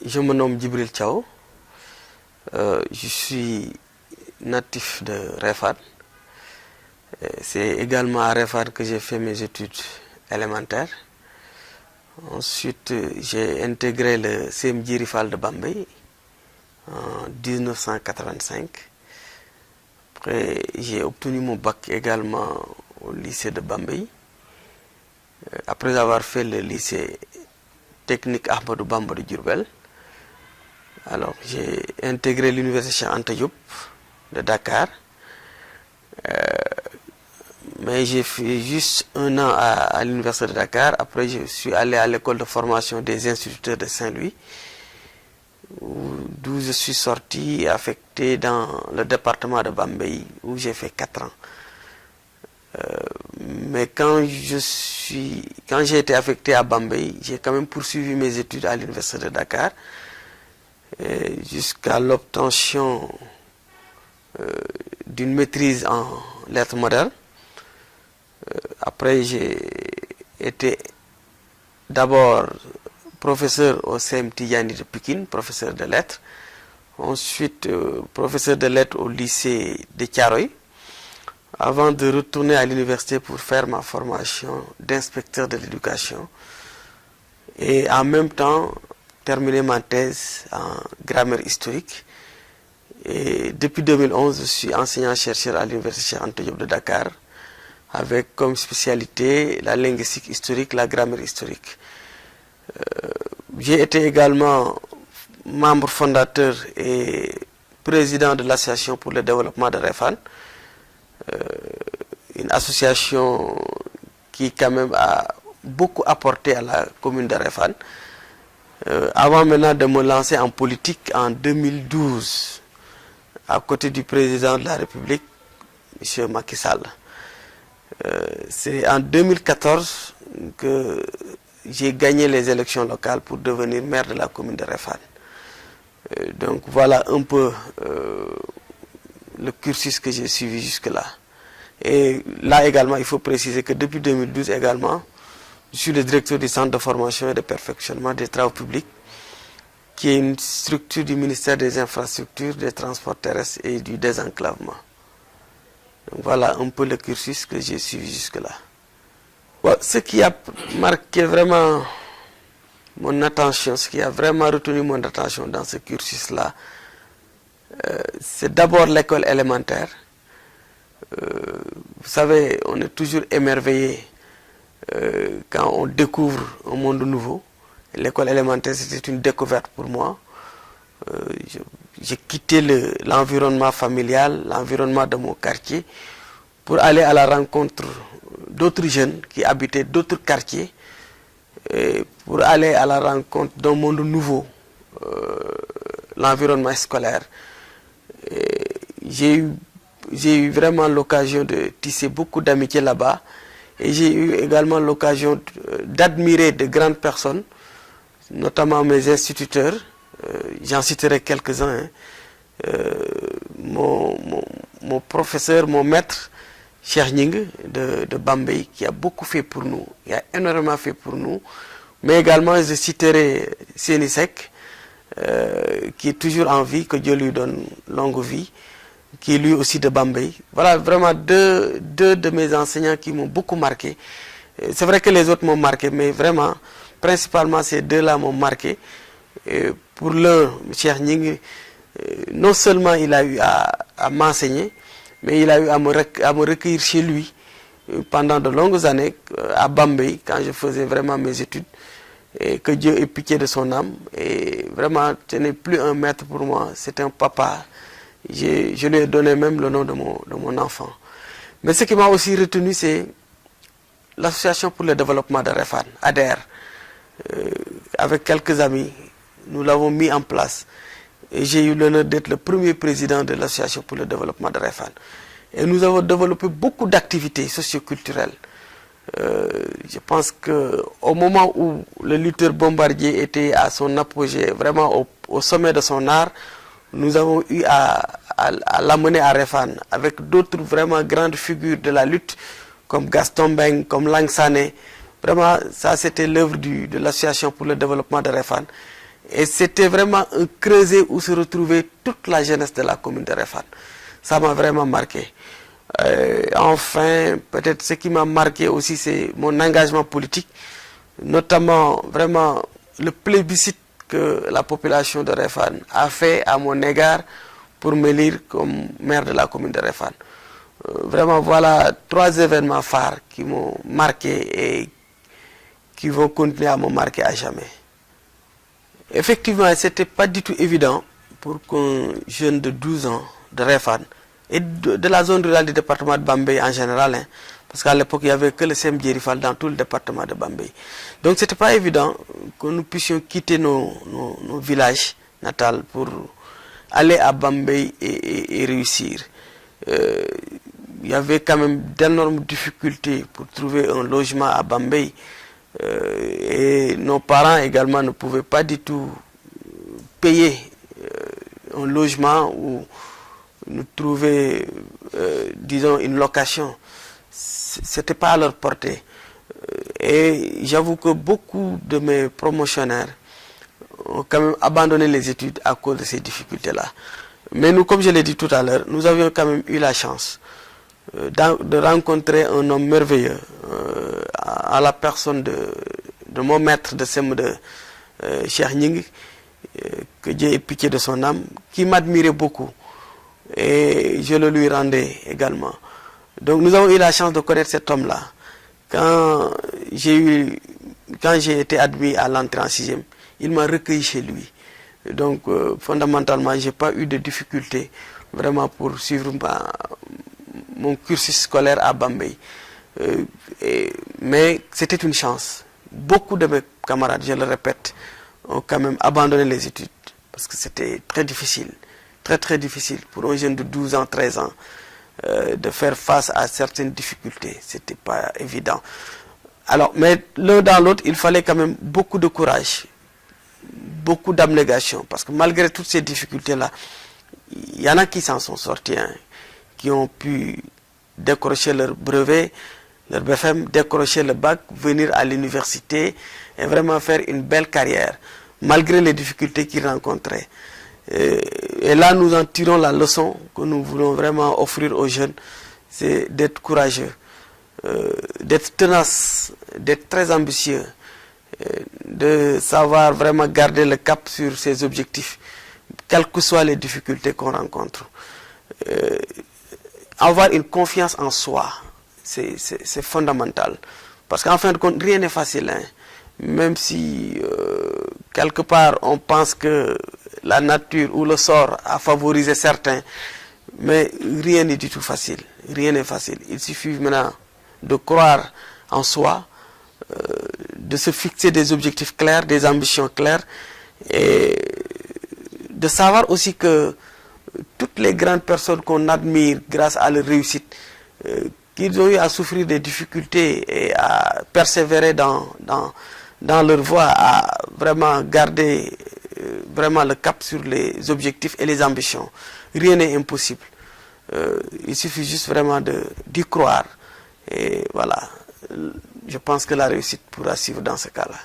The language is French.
Je me nomme Djibril Thiaw. Je suis natif de Réfane. C'est également à Réfane que j'ai fait mes études élémentaires. Ensuite, j'ai intégré le CMJ Rifal de Bambey en 1985. Après, j'ai obtenu mon bac également au lycée de Bambey. Après avoir fait le lycée technique Ahmadou Bamba de Diourbel, alors j'ai intégré l'université Cheikh Anta Diop de Dakar. Mais j'ai fait juste un an à l'université de Dakar. Après, je suis allé à l'école de formation des instituteurs de Saint-Louis, d'où je suis sorti et affecté dans le département de Bambey, où j'ai fait 4 ans. Mais quand j'ai été affecté à Bambey, j'ai quand même poursuivi mes études à l'université de Dakar, jusqu'à l'obtention d'une maîtrise en lettres modernes. Après, j'ai été d'abord professeur au CM Tidjani de Pikine, professeur de lettres. Ensuite, professeur de lettres au lycée de Thiaroye, avant de retourner à l'université pour faire ma formation d'inspecteur de l'éducation. Et en même temps, terminer ma thèse en grammaire historique. Et depuis 2011, je suis enseignant-chercheur à l'université Cheikh Anta Diop de Dakar, avec comme spécialité la linguistique historique, la grammaire historique. J'ai été également membre fondateur et président de l'Association pour le développement de Réfane, une association qui quand même a beaucoup apporté à la commune de Réfane. Avant maintenant de me lancer en politique en 2012, à côté du président de la République, M. Macky Sall. C'est en 2014 que j'ai gagné les élections locales pour devenir maire de la commune de Réfane. Donc voilà un peu le cursus que j'ai suivi jusque-là. Et là également, il faut préciser que depuis 2012 également, je suis le directeur du Centre de formation et de perfectionnement des travaux publics, qui est une structure du ministère des Infrastructures, des Transports terrestres et du désenclavement. Donc voilà un peu le cursus que j'ai suivi jusque-là. Bon, ce qui a marqué vraiment mon attention, ce qui a vraiment retenu mon attention dans ce cursus-là, c'est d'abord l'école élémentaire. Vous savez, on est toujours émerveillé quand on découvre un monde nouveau. L'école élémentaire, c'était une découverte pour moi. J'ai quitté l'environnement familial, l'environnement de mon quartier, pour aller à la rencontre d'autres jeunes qui habitaient d'autres quartiers, et pour aller à la rencontre d'un monde nouveau, l'environnement scolaire. J'ai eu vraiment l'occasion de tisser beaucoup d'amitié là-bas, et j'ai eu également l'occasion d'admirer de grandes personnes, notamment mes instituteurs. J'en citerai quelques-uns. Mon professeur, mon maître, Cheikh Ning de Bambey, qui a beaucoup fait pour nous, qui a énormément fait pour nous. Mais également, je citerai Sénisek, qui est toujours en vie, que Dieu lui donne longue vie, qui est lui aussi de Bambey. Voilà vraiment deux de mes enseignants qui m'ont beaucoup marqué. C'est vrai que les autres m'ont marqué, mais vraiment, principalement ces deux-là m'ont marqué. Et pour l'un, Cheikh Ning, non seulement il a eu à m'enseigner, mais il a eu à me recueillir chez lui pendant de longues années à Bambey, quand je faisais vraiment mes études. Et que Dieu ait pitié de son âme. Et vraiment, ce n'est plus un maître pour moi, c'est un papa. Je lui ai donné même le nom de mon enfant. Mais ce qui m'a aussi retenu, c'est l'Association pour le développement de Réfane, ADER. Avec quelques amis, nous l'avons mis en place. Et j'ai eu l'honneur d'être le premier président de l'Association pour le développement de Réfane. Et nous avons développé beaucoup d'activités socioculturelles. Je pense qu'au moment où le lutteur Bombardier était à son apogée, vraiment au sommet de son art, nous avons eu à l'amener à Réfane avec d'autres vraiment grandes figures de la lutte, comme Gaston Beng, comme Lang Sané. Vraiment, ça c'était l'œuvre de l'Association pour le développement de Réfane. Et c'était vraiment un creuset où se retrouvait toute la jeunesse de la commune de Réfane. Ça m'a vraiment marqué. Enfin, peut-être ce qui m'a marqué aussi, c'est mon engagement politique, notamment vraiment le plébiscite que la population de Réfane a fait à mon égard pour m'élire comme maire de la commune de Réfane. Vraiment, voilà 3 événements phares qui m'ont marqué et qui vont continuer à me marquer à jamais. Effectivement, ce n'était pas du tout évident pour qu'un jeune de 12 ans de Réfane et de la zone rurale du département de Bambey en général, hein, parce qu'à l'époque il n'y avait que le CEM Djerifal dans tout le département de Bambey. Donc ce n'était pas évident que nous puissions quitter nos villages natals pour aller à Bambey et réussir. Il y avait quand même d'énormes difficultés pour trouver un logement à Bambey. Et nos parents également ne pouvaient pas du tout payer un logement ou nous trouver, disons, une location. C'était pas à leur portée. Et j'avoue que beaucoup de mes promotionnaires ont quand même abandonné les études à cause de ces difficultés-là. Mais nous, comme je l'ai dit tout à l'heure, nous avions quand même eu la chance de rencontrer un homme merveilleux à la personne de mon maître de CM2, Cheikh Ning, que Dieu ait pitié de son âme, qui m'admirait beaucoup. Et je le lui rendais également. Donc nous avons eu la chance de connaître cet homme-là. Quand j'ai été admis à l'entrée en 6e, il m'a recueilli chez lui. Donc fondamentalement, je n'ai pas eu de difficultés vraiment pour suivre mon cursus scolaire à Bambey. Mais c'était une chance. Beaucoup de mes camarades, je le répète, ont quand même abandonné les études parce que c'était très difficile, très difficile pour un jeune de 12 ans, 13 ans de faire face à certaines difficultés. C'était pas évident. Alors, mais l'un dans l'autre, il fallait quand même beaucoup de courage, beaucoup d'abnégation, parce que malgré toutes ces difficultés-là, il y en a qui s'en sont sortis, hein, qui ont pu décrocher leur brevet, leur BFM, décrocher le bac, venir à l'université et vraiment faire une belle carrière, malgré les difficultés qu'ils rencontraient. Et là, nous en tirons la leçon que nous voulons vraiment offrir aux jeunes, c'est d'être courageux, d'être tenace, d'être très ambitieux, de savoir vraiment garder le cap sur ses objectifs, quelles que soient les difficultés qu'on rencontre. Avoir une confiance en soi, c'est fondamental. Parce qu'en fin de compte, rien n'est facile. Hein. Même si, quelque part, on pense que la nature ou le sort a favorisé certains, mais rien n'est du tout facile. Rien n'est facile. Il suffit maintenant de croire en soi, de se fixer des objectifs clairs, des ambitions claires, et de savoir aussi que toutes les grandes personnes qu'on admire grâce à leur réussite, qu'ils ont eu à souffrir des difficultés et à persévérer dans leur voie, à vraiment garder vraiment le cap sur les objectifs et les ambitions. Rien n'est impossible. Il suffit juste vraiment d'y croire. Et voilà, je pense que la réussite pourra suivre dans ce cas-là.